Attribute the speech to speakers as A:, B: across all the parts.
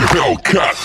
A: Hellcat.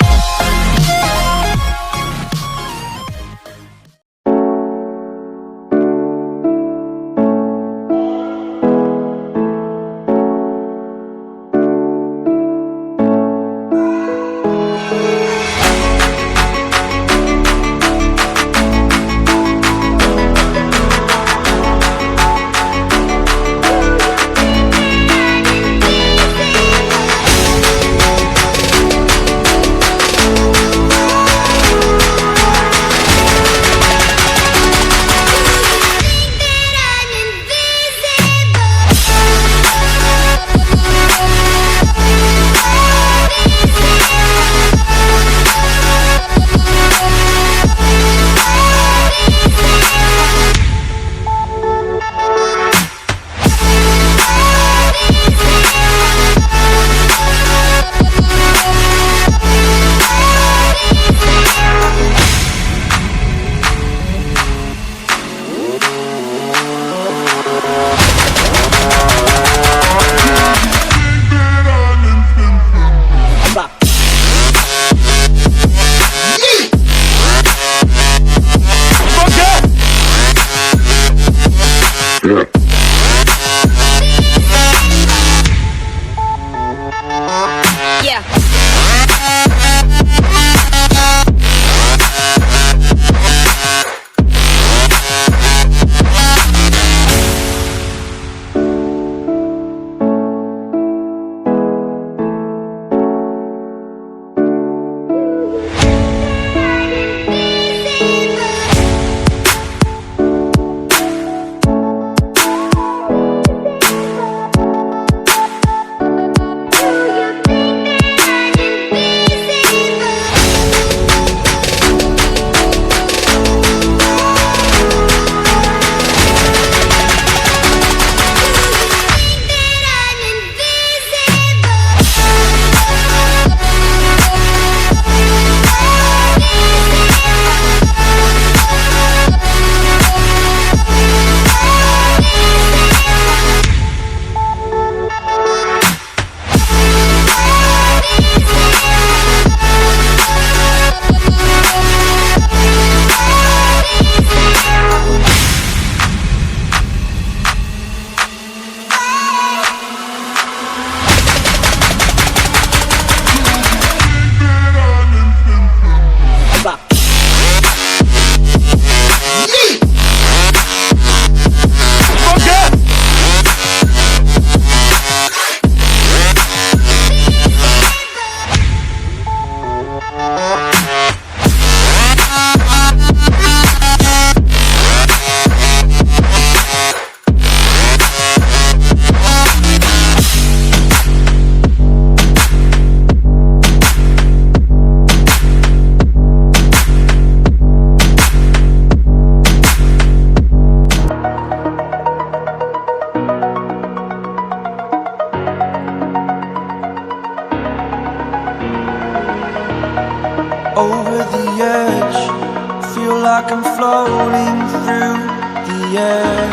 B: Over the edge, feel like I'm floating through the air.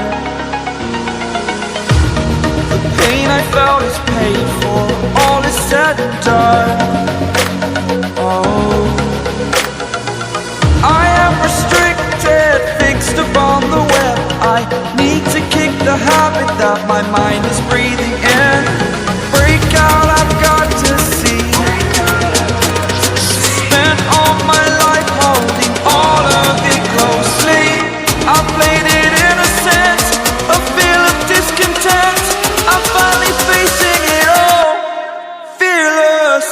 B: The pain I felt is paid for, all is said and done. Oh, I am restricted, fixed upon the web. I need to kick the habit that my mind is breathing in. Break out, I've got to see. Spent all my life holding all of it closely. I played it innocent, a feel of discontent. I'm finally facing it all, fearless.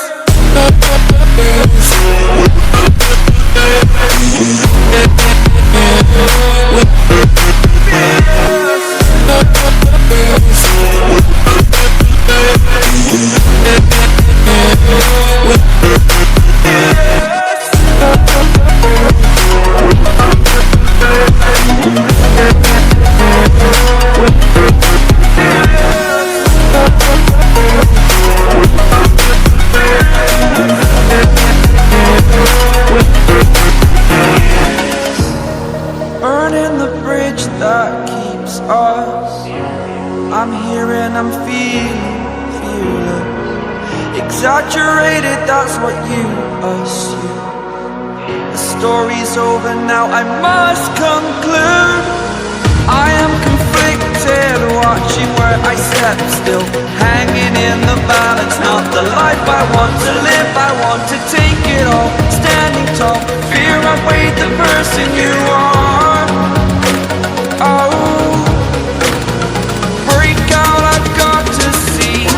B: exaggerated, that's what you assume. The story's over now, I must conclude. I am conflicted, watching where I step still, hanging in the balance. Not the life I want to live, I want to take it all. Standing tall, fear I've weighed the person you are. Oh, break out, I've got to see.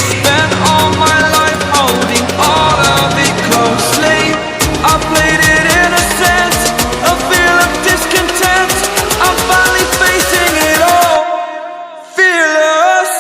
B: Spent all my life holding all of it closely. I played it in a sense, a feel of discontent. I'm finally facing it all, fearless.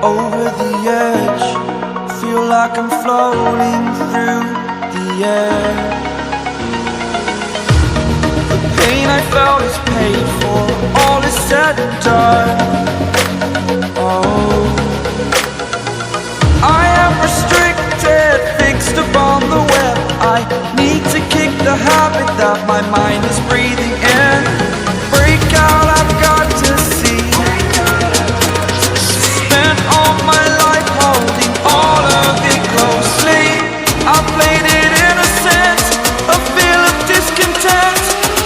B: over the edge. Feel like I'm floating through the air. The pain I felt is paid for, all is said and done. Oh, I am restricted, fixed upon the web. I need to kick the habit that my mind is breathing in. Break out, I've got to see. Spent all my life holding all of it closely. I played it innocent, a feel of discontent.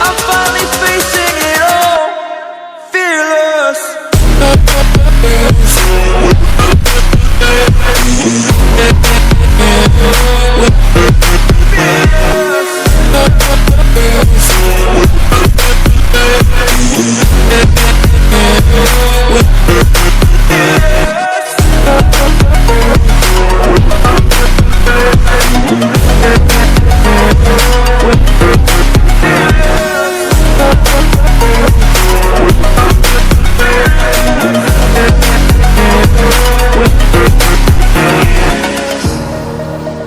B: I'm finally facing it all, fearless.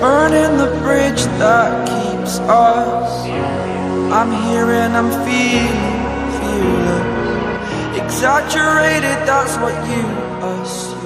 B: Burning the bridge that keeps us. I'm here and I'm feeling fearless. Exaggerated, that's what you assume.